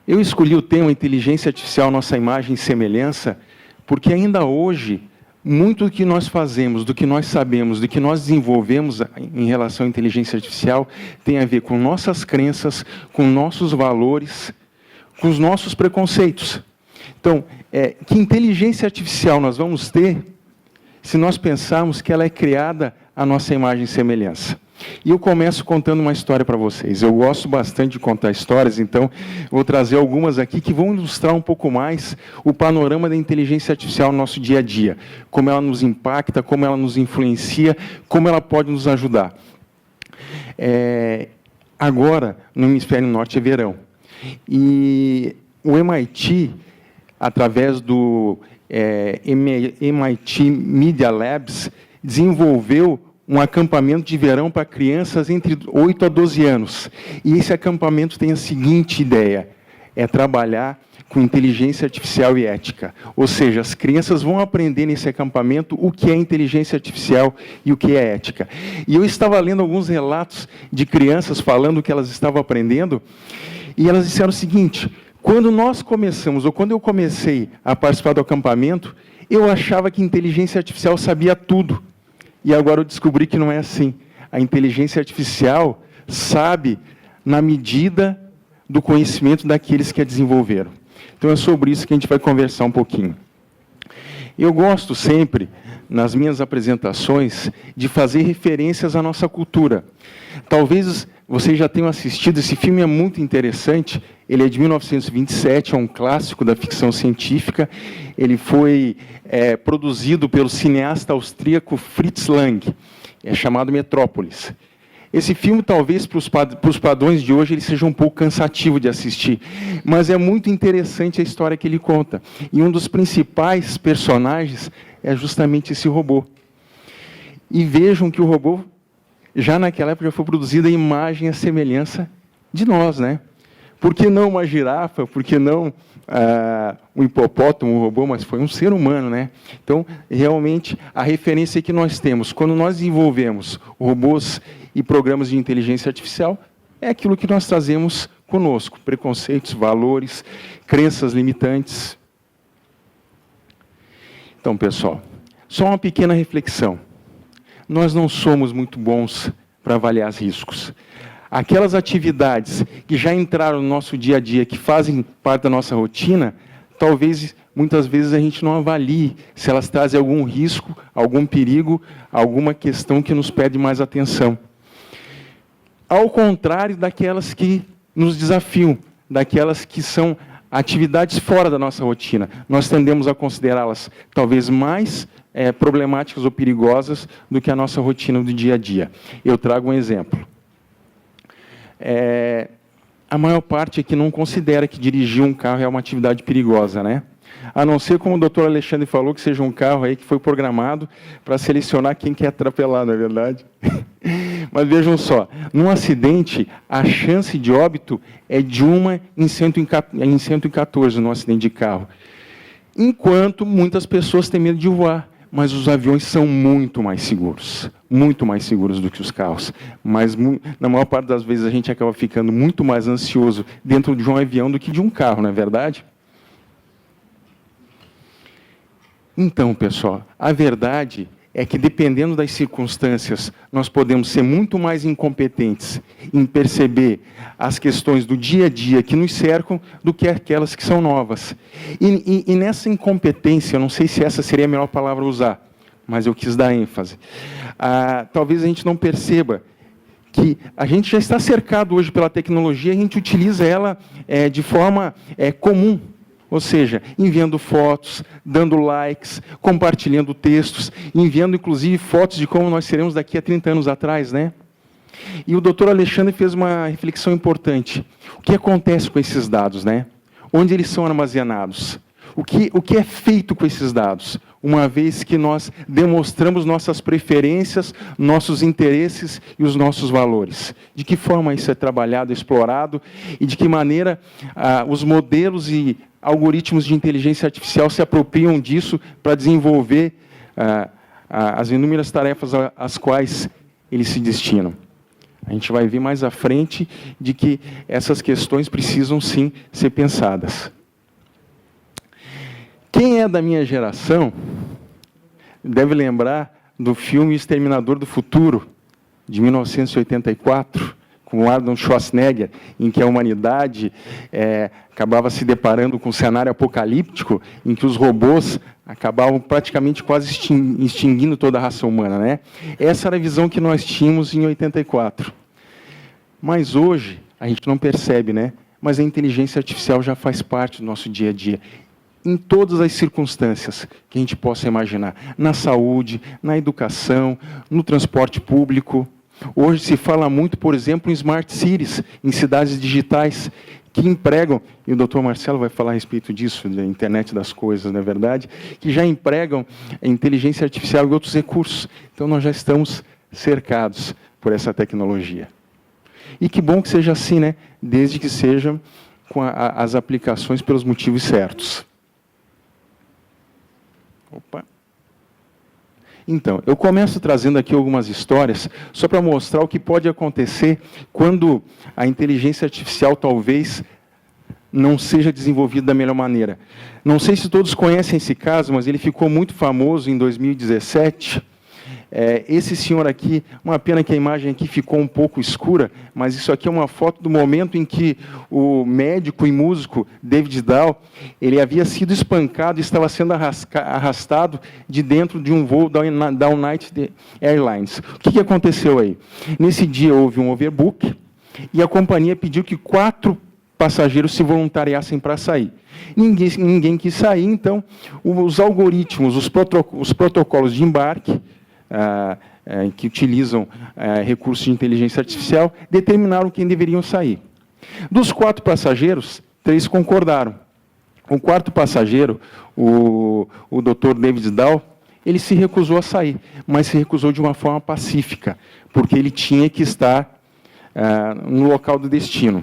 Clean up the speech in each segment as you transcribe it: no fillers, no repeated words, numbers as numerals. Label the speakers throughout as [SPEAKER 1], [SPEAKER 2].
[SPEAKER 1] Eu escolhi o tema inteligência artificial, nossa imagem e semelhança, porque ainda hoje, muito do que nós fazemos, do que nós sabemos, do que nós desenvolvemos em relação à inteligência artificial, tem a ver com nossas crenças, com nossos valores, com os nossos preconceitos. Então, que inteligência artificial nós vamos ter se nós pensarmos que ela é criada à nossa imagem e semelhança? E eu começo contando uma história para vocês. Eu gosto bastante de contar histórias, então vou trazer algumas aqui que vão ilustrar um pouco mais o panorama da inteligência artificial no nosso dia a dia. Como ela nos impacta, como ela nos influencia, como ela pode nos ajudar. Agora, no hemisfério norte é verão. E o MIT, através do MIT Media Labs, desenvolveu um acampamento de verão para crianças entre 8 a 12 anos. E esse acampamento tem a seguinte ideia: é trabalhar com inteligência artificial e ética. Ou seja, as crianças vão aprender nesse acampamento o que é inteligência artificial e o que é ética. E eu estava lendo alguns relatos de crianças falando o que elas estavam aprendendo, e elas disseram o seguinte: quando nós começamos, ou quando eu comecei a participar do acampamento, eu achava que inteligência artificial sabia tudo. E agora eu descobri que não é assim. A inteligência artificial sabe na medida do conhecimento daqueles que a desenvolveram. Então é sobre isso que a gente vai conversar um pouquinho. Eu gosto sempre, nas minhas apresentações, de fazer referências à nossa cultura. Talvez vocês já tenham assistido, esse filme é muito interessante, ele é de 1927, é um clássico da ficção científica, ele foi produzido pelo cineasta austríaco Fritz Lang, é chamado Metrópolis. Esse filme, talvez, para os padrões de hoje, ele seja um pouco cansativo de assistir, mas é muito interessante a história que ele conta. E um dos principais personagens é justamente esse robô. E vejam que o robô, já naquela época, já foi produzida a imagem e a semelhança de nós, né? Por que não uma girafa? Por que não um hipopótamo, um robô? Mas foi um ser humano, né? Então, realmente, a referência que nós temos, quando nós desenvolvemos robôs e programas de inteligência artificial, é aquilo que nós trazemos conosco: preconceitos, valores, crenças limitantes. Então, pessoal, só uma pequena reflexão. Nós não somos muito bons para avaliar os riscos. Aquelas atividades que já entraram no nosso dia a dia, que fazem parte da nossa rotina, talvez, muitas vezes, a gente não avalie se elas trazem algum risco, algum perigo, alguma questão que nos pede mais atenção. Ao contrário daquelas que nos desafiam, daquelas que são atividades fora da nossa rotina. Nós tendemos a considerá-las talvez mais problemáticas ou perigosas do que a nossa rotina do dia a dia. Eu trago um exemplo. A maior parte aqui não considera que dirigir um carro é uma atividade perigosa, né? A não ser, como o doutor Alexandre falou, que seja um carro aí que foi programado para selecionar quem quer atropelar, não é verdade? Mas vejam só, num acidente, a chance de óbito é de 1 em 114 num acidente de carro. Enquanto muitas pessoas têm medo de voar, mas os aviões são muito mais seguros do que os carros. Mas, na maior parte das vezes, a gente acaba ficando muito mais ansioso dentro de um avião do que de um carro, não é verdade? Então, pessoal, a verdade é que, dependendo das circunstâncias, nós podemos ser muito mais incompetentes em perceber as questões do dia a dia que nos cercam do que aquelas que são novas. E nessa incompetência, eu não sei se essa seria a melhor palavra a usar, mas eu quis dar ênfase. Talvez a gente não perceba que a gente já está cercado hoje pela tecnologia, a gente utiliza ela de forma comum. Ou seja, enviando fotos, dando likes, compartilhando textos, enviando, inclusive, fotos de como nós seremos daqui a 30 anos atrás, né? E o doutor Alexandre fez uma reflexão importante. O que acontece com esses dados, né? Onde eles são armazenados? O que é feito com esses dados? Uma vez que nós demonstramos nossas preferências, nossos interesses e os nossos valores. De que forma isso é trabalhado, explorado, e de que maneira os modelos e algoritmos de inteligência artificial se apropriam disso para desenvolver as inúmeras tarefas às quais eles se destinam. A gente vai ver mais à frente de que essas questões precisam, sim, ser pensadas. Quem é da minha geração deve lembrar do filme Exterminador do Futuro, de 1984, com Arnold Schwarzenegger, em que a humanidade acabava se deparando com um cenário apocalíptico, em que os robôs acabavam praticamente quase extinguindo toda a raça humana, né? Essa era a visão que nós tínhamos em 84. Mas hoje, a gente não percebe, né? Mas a inteligência artificial já faz parte do nosso dia a dia, em todas as circunstâncias que a gente possa imaginar. Na saúde, na educação, no transporte público. Hoje se fala muito, por exemplo, em smart cities, em cidades digitais, que empregam, e o doutor Marcelo vai falar a respeito disso, da internet das coisas, não é verdade? Que já empregam a inteligência artificial e outros recursos. Então, nós já estamos cercados por essa tecnologia. E que bom que seja assim, né? Desde que sejam com as aplicações pelos motivos certos. Opa! Então, eu começo trazendo aqui algumas histórias, só para mostrar o que pode acontecer quando a inteligência artificial talvez não seja desenvolvida da melhor maneira. Não sei se todos conhecem esse caso, mas ele ficou muito famoso em 2017. Esse senhor aqui, uma pena que a imagem aqui ficou um pouco escura, mas isso aqui é uma foto do momento em que o médico e músico David Dahl, ele havia sido espancado e estava sendo arrastado de dentro de um voo da United Airlines. O que aconteceu aí? Nesse dia houve um overbook e a companhia pediu que 4 passageiros se voluntariassem para sair. Ninguém quis sair, então os algoritmos, os protocolos de embarque, que utilizam recursos de inteligência artificial, determinaram quem deveriam sair. Dos 4 passageiros, 3 concordaram. O 4º passageiro, o Dr. David Dahl, ele se recusou a sair, mas se recusou de uma forma pacífica, porque ele tinha que estar no local do destino.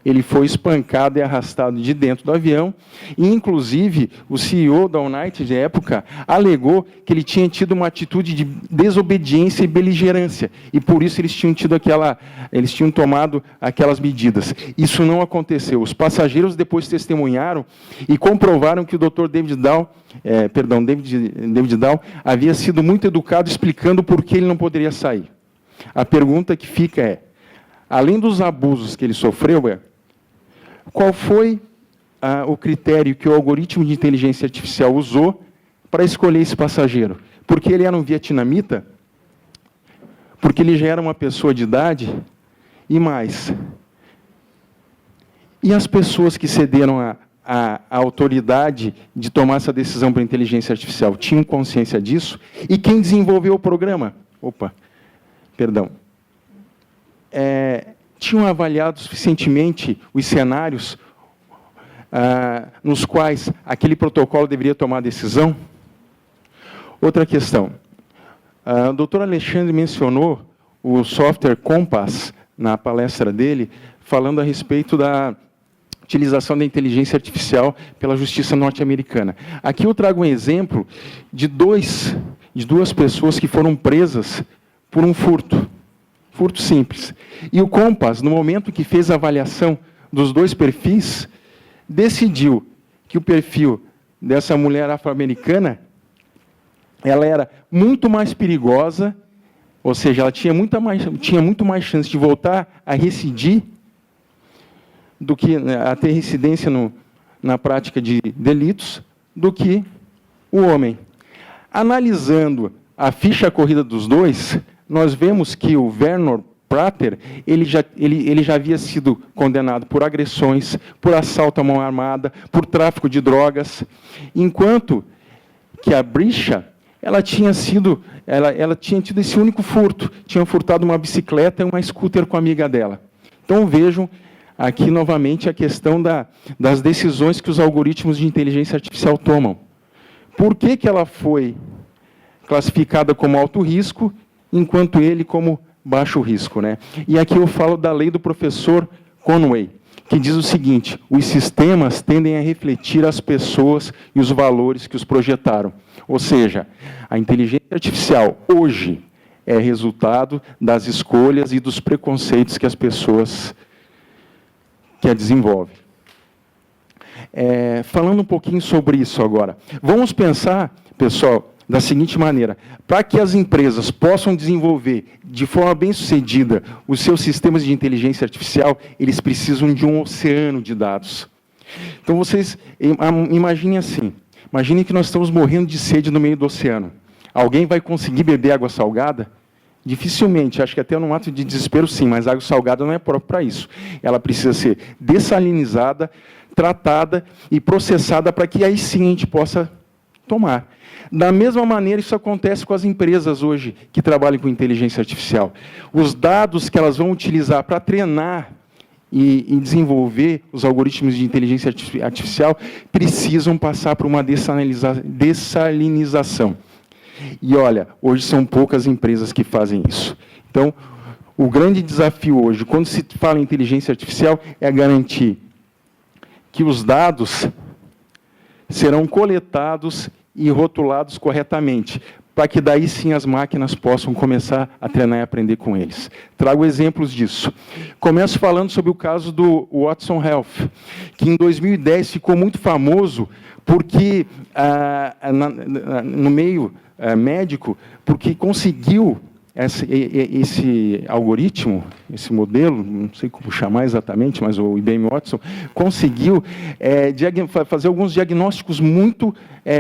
[SPEAKER 1] Ele foi espancado e arrastado de dentro do avião, e, inclusive, o CEO da United, de época, alegou que ele tinha tido uma atitude de desobediência e beligerância, e por isso eles tinham tomado aquelas medidas. Isso não aconteceu. Os passageiros depois testemunharam e comprovaram que o Dr. David Dahl havia sido muito educado, explicando por que ele não poderia sair. A pergunta que fica é, além dos abusos que ele sofreu, qual foi o critério que o algoritmo de inteligência artificial usou para escolher esse passageiro? Porque ele era um vietnamita? Porque ele já era uma pessoa de idade? E mais? E as pessoas que cederam a autoridade de tomar essa decisão para a inteligência artificial tinham consciência disso? E quem desenvolveu o programa? Tinham avaliado suficientemente os cenários nos quais aquele protocolo deveria tomar a decisão? Outra questão. O doutor Alexandre mencionou o software Compass na palestra dele, falando a respeito da utilização da inteligência artificial pela justiça norte-americana. Aqui eu trago um exemplo de duas pessoas que foram presas por um furto simples. E o Compass, no momento que fez a avaliação dos 2 perfis, decidiu que o perfil dessa mulher afro-americana, ela era muito mais perigosa, ou seja, ela tinha muito mais chance de voltar a recidir do que a ter residência na prática de delitos, do que o homem. Analisando a ficha corrida dos 2, nós vemos que o Vernon Prater, ele já havia sido condenado por agressões, por assalto à mão armada, por tráfico de drogas, enquanto que a Brisha, ela tinha tido esse único furto, tinha furtado uma bicicleta e uma scooter com a amiga dela. Então vejam aqui novamente a questão das decisões que os algoritmos de inteligência artificial tomam. Por que ela foi classificada como alto risco, enquanto ele como baixo risco, né? E aqui eu falo da lei do professor Conway, que diz o seguinte: os sistemas tendem a refletir as pessoas e os valores que os projetaram. Ou seja, a inteligência artificial hoje, é resultado das escolhas e dos preconceitos que as pessoas que a desenvolvem. Falando um pouquinho sobre isso agora. Vamos pensar, pessoal, da seguinte maneira: para que as empresas possam desenvolver de forma bem-sucedida os seus sistemas de inteligência artificial, eles precisam de um oceano de dados. Então, vocês imaginem assim, imaginem que nós estamos morrendo de sede no meio do oceano. Alguém vai conseguir beber água salgada? Dificilmente, acho que até num ato de desespero sim, mas água salgada não é própria para isso. Ela precisa ser dessalinizada, tratada e processada para que aí sim a gente possa tomar. Da mesma maneira, isso acontece com as empresas hoje que trabalham com inteligência artificial. Os dados que elas vão utilizar para treinar e desenvolver os algoritmos de inteligência artificial precisam passar por uma dessalinização. E olha, hoje são poucas empresas que fazem isso. Então, o grande desafio hoje, quando se fala em inteligência artificial, é garantir que os dados serão coletados e rotulados corretamente, para que daí sim as máquinas possam começar a treinar e aprender com eles. Trago exemplos disso. Começo falando sobre o caso do Watson Health, que em 2010 ficou muito famoso porque, no meio médico, porque conseguiu esse algoritmo, esse modelo, não sei como chamar exatamente, mas o IBM Watson, conseguiu fazer alguns diagnósticos muito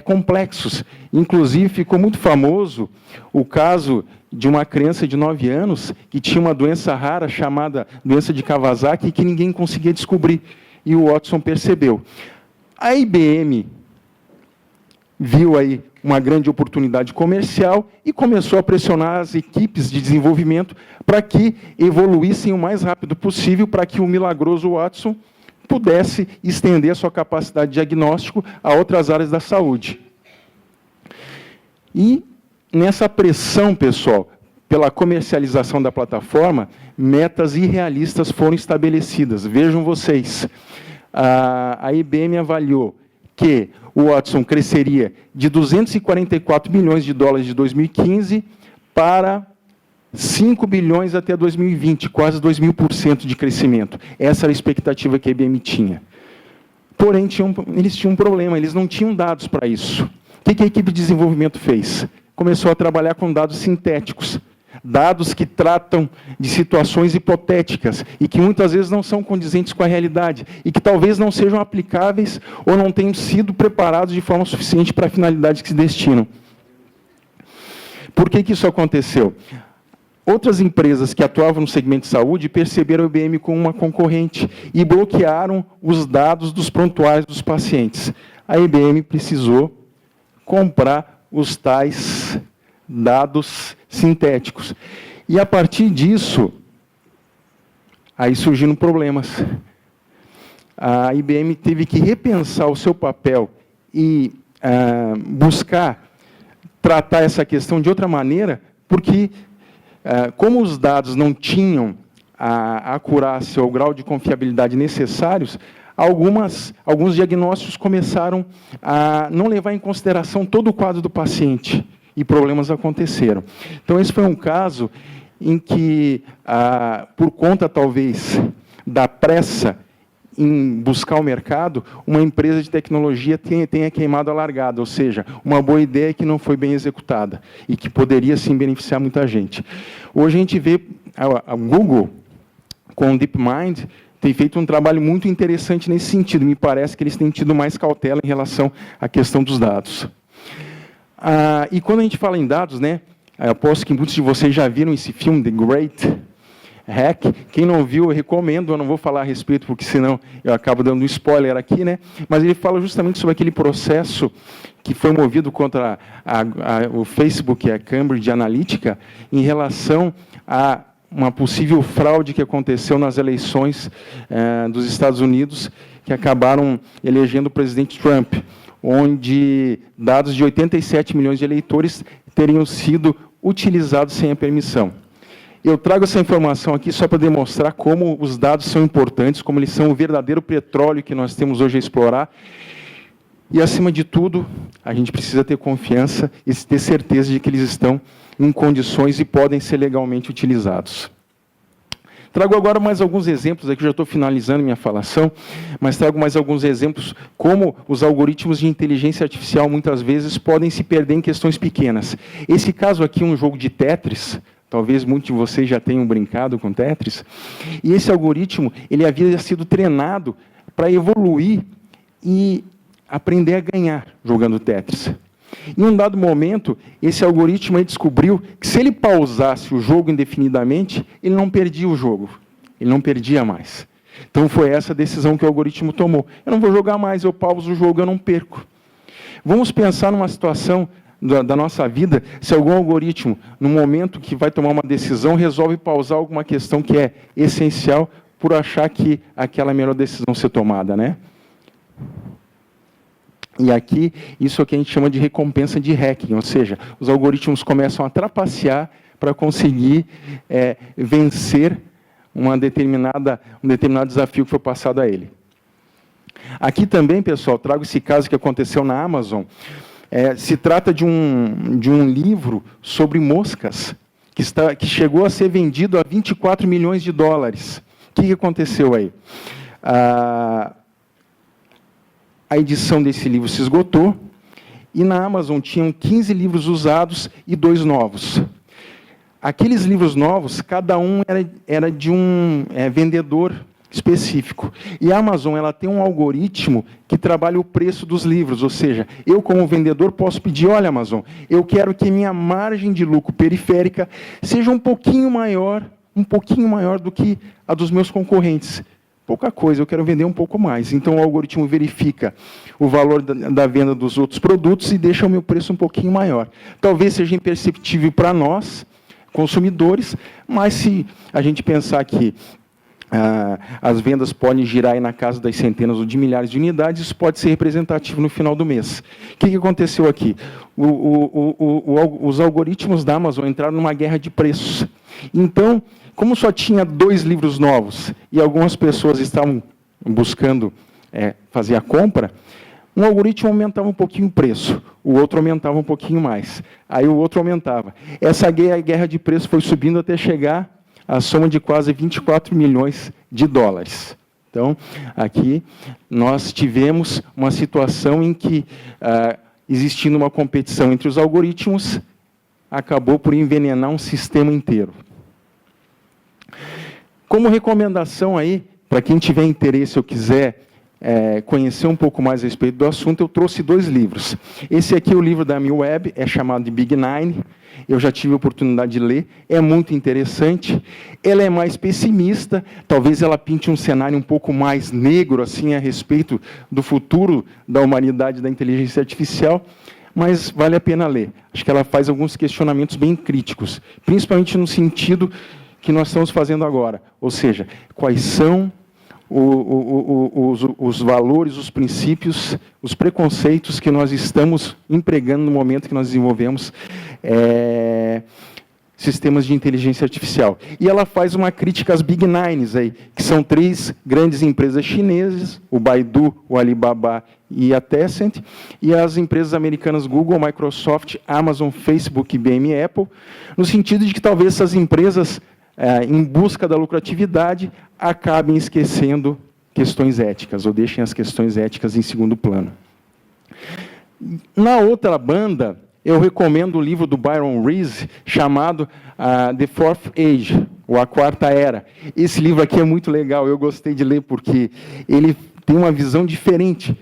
[SPEAKER 1] complexos. Inclusive, ficou muito famoso o caso de uma criança de 9 anos que tinha uma doença rara chamada doença de Kawasaki que ninguém conseguia descobrir. E o Watson percebeu. A IBM viu aí uma grande oportunidade comercial e começou a pressionar as equipes de desenvolvimento para que evoluíssem o mais rápido possível, para que o milagroso Watson pudesse estender a sua capacidade de diagnóstico a outras áreas da saúde. E, nessa pressão, pessoal, pela comercialização da plataforma, metas irrealistas foram estabelecidas. Vejam vocês, a IBM avaliou que o Watson cresceria de 244 milhões de dólares de 2015 para 5 bilhões até 2020, quase 2.000% de crescimento. Essa era a expectativa que a IBM tinha. Porém, eles tinham um problema, eles não tinham dados para isso. O que a equipe de desenvolvimento fez? Começou a trabalhar com dados sintéticos. Dados que tratam de situações hipotéticas e que muitas vezes não são condizentes com a realidade e que talvez não sejam aplicáveis ou não tenham sido preparados de forma suficiente para a finalidade que se destinam. Por que isso aconteceu? Outras empresas que atuavam no segmento de saúde perceberam a IBM como uma concorrente e bloquearam os dados dos prontuários dos pacientes. A IBM precisou comprar os tais dados sintéticos. E, a partir disso, aí surgiram problemas. A IBM teve que repensar o seu papel e buscar tratar essa questão de outra maneira, porque, como os dados não tinham a acurácia ou o grau de confiabilidade necessários, alguns diagnósticos começaram a não levar em consideração todo o quadro do paciente, e problemas aconteceram. Então, esse foi um caso em que, por conta, talvez, da pressa em buscar o mercado, uma empresa de tecnologia tenha queimado a largada, ou seja, uma boa ideia que não foi bem executada e que poderia, sim, beneficiar muita gente. Hoje a gente vê a Google, com o DeepMind, tem feito um trabalho muito interessante nesse sentido. Me parece que eles têm tido mais cautela em relação à questão dos dados. E quando a gente fala em dados, né, eu aposto que muitos de vocês já viram esse filme, The Great Hack. Quem não viu, eu recomendo, eu não vou falar a respeito, porque senão eu acabo dando um spoiler aqui, né? Mas ele fala justamente sobre aquele processo que foi movido contra o Facebook e a Cambridge Analytica em relação a uma possível fraude que aconteceu nas eleições dos Estados Unidos, que acabaram elegendo o presidente Trump, onde dados de 87 milhões de eleitores teriam sido utilizados sem a permissão. Eu trago essa informação aqui só para demonstrar como os dados são importantes, como eles são o verdadeiro petróleo que nós temos hoje a explorar. E, acima de tudo, a gente precisa ter confiança e ter certeza de que eles estão em condições e podem ser legalmente utilizados. Trago agora mais alguns exemplos, aqui já estou finalizando minha falação, mas trago mais alguns exemplos como os algoritmos de inteligência artificial muitas vezes podem se perder em questões pequenas. Esse caso aqui é um jogo de Tetris, talvez muitos de vocês já tenham brincado com Tetris, e esse algoritmo ele havia sido treinado para evoluir e aprender a ganhar jogando Tetris. Em um dado momento, esse algoritmo aí descobriu que se ele pausasse o jogo indefinidamente, ele não perdia o jogo, ele não perdia mais. Então foi essa a decisão que o algoritmo tomou. Eu não vou jogar mais, eu pauso o jogo, eu não perco. Vamos pensar numa situação da nossa vida, se algum algoritmo, no momento que vai tomar uma decisão, resolve pausar alguma questão que é essencial por achar que aquela é a melhor decisão ser tomada, né? E aqui, isso aqui a gente chama de recompensa de hacking, ou seja, os algoritmos começam a trapacear para conseguir vencer um determinado desafio que foi passado a ele. Aqui também, pessoal, trago esse caso que aconteceu na Amazon. Se trata de um livro sobre moscas, que chegou a ser vendido a 24 milhões de dólares. O que aconteceu aí? A edição desse livro se esgotou, e na Amazon tinham 15 livros usados e 2 novos. Aqueles livros novos, cada um era de um vendedor específico. E a Amazon ela tem um algoritmo que trabalha o preço dos livros, ou seja, eu como vendedor posso pedir, olha Amazon, eu quero que minha margem de lucro periférica seja um pouquinho maior do que a dos meus concorrentes. Pouca coisa, eu quero vender um pouco mais. Então, o algoritmo verifica o valor da venda dos outros produtos e deixa o meu preço um pouquinho maior. Talvez seja imperceptível para nós, consumidores, mas se a gente pensar que as vendas podem girar aí na casa das centenas ou de milhares de unidades, isso pode ser representativo no final do mês. O que aconteceu aqui? Os algoritmos da Amazon entraram numa guerra de preços. Então, como só tinha 2 livros novos e algumas pessoas estavam buscando fazer a compra, um algoritmo aumentava um pouquinho o preço, o outro aumentava um pouquinho mais, aí o outro aumentava. Essa guerra de preço foi subindo até chegar à soma de quase 24 milhões de dólares. Então, aqui nós tivemos uma situação em que, existindo uma competição entre os algoritmos, acabou por envenenar um sistema inteiro. Como recomendação aí, para quem tiver interesse ou quiser conhecer um pouco mais a respeito do assunto, eu trouxe 2 livros. Esse aqui é o livro da MWeb, é chamado de Big Nine, eu já tive a oportunidade de ler, é muito interessante. Ela é mais pessimista, talvez ela pinte um cenário um pouco mais negro assim, a respeito do futuro da humanidade da inteligência artificial, mas vale a pena ler. Acho que ela faz alguns questionamentos bem críticos, principalmente no sentido que nós estamos fazendo agora, ou seja, quais são os valores, os princípios, os preconceitos que nós estamos empregando no momento que nós desenvolvemos sistemas de inteligência artificial. E ela faz uma crítica às Big Nines, aí, que são 3 grandes empresas chinesas, o Baidu, o Alibaba e a Tencent, e as empresas americanas Google, Microsoft, Amazon, Facebook, IBM e Apple, no sentido de que talvez essas empresas, em busca da lucratividade, acabem esquecendo questões éticas, ou deixem as questões éticas em segundo plano. Na outra banda, eu recomendo o livro do Byron Reese, chamado The Fourth Age, ou A Quarta Era. Esse livro aqui é muito legal, eu gostei de ler, porque ele tem uma visão diferente.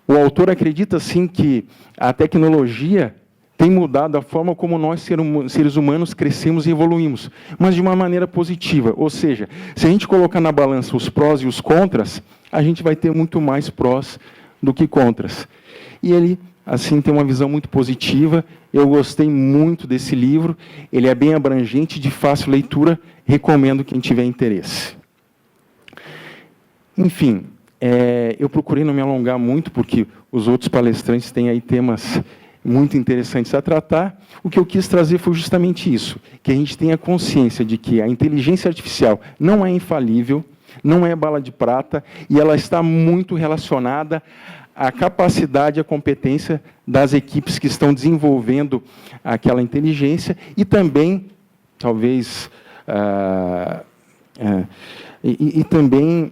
[SPEAKER 1] O autor acredita, sim, que a tecnologia tem mudado a forma como nós, seres humanos, crescemos e evoluímos, mas de uma maneira positiva. Ou seja, se a gente colocar na balança os prós e os contras, a gente vai ter muito mais prós do que contras. E ele, assim, tem uma visão muito positiva. Eu gostei muito desse livro. Ele é bem abrangente, de fácil leitura. Recomendo quem tiver interesse. Enfim, eu procurei não me alongar muito, porque os outros palestrantes têm aí temas muito interessantes a tratar. O que eu quis trazer foi justamente isso, que a gente tenha consciência de que a inteligência artificial não é infalível, não é bala de prata, e ela está muito relacionada a capacidade e a competência das equipes que estão desenvolvendo aquela inteligência e também, talvez, também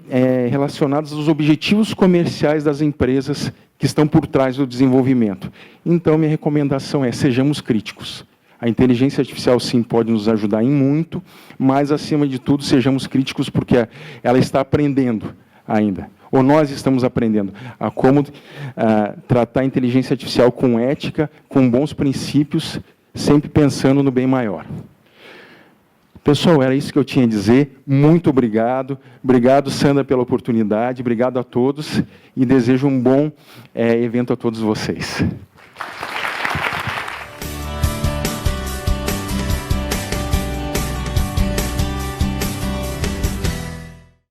[SPEAKER 1] relacionados aos objetivos comerciais das empresas que estão por trás do desenvolvimento. Então, minha recomendação é: sejamos críticos. A inteligência artificial, sim, pode nos ajudar em muito, mas, acima de tudo, sejamos críticos, porque ela está aprendendo ainda. Ou nós estamos aprendendo a como tratar a inteligência artificial com ética, com bons princípios, sempre pensando no bem maior. Pessoal, era isso que eu tinha a dizer. Muito obrigado. Obrigado, Sandra, pela oportunidade. Obrigado a todos e desejo um bom evento a todos vocês.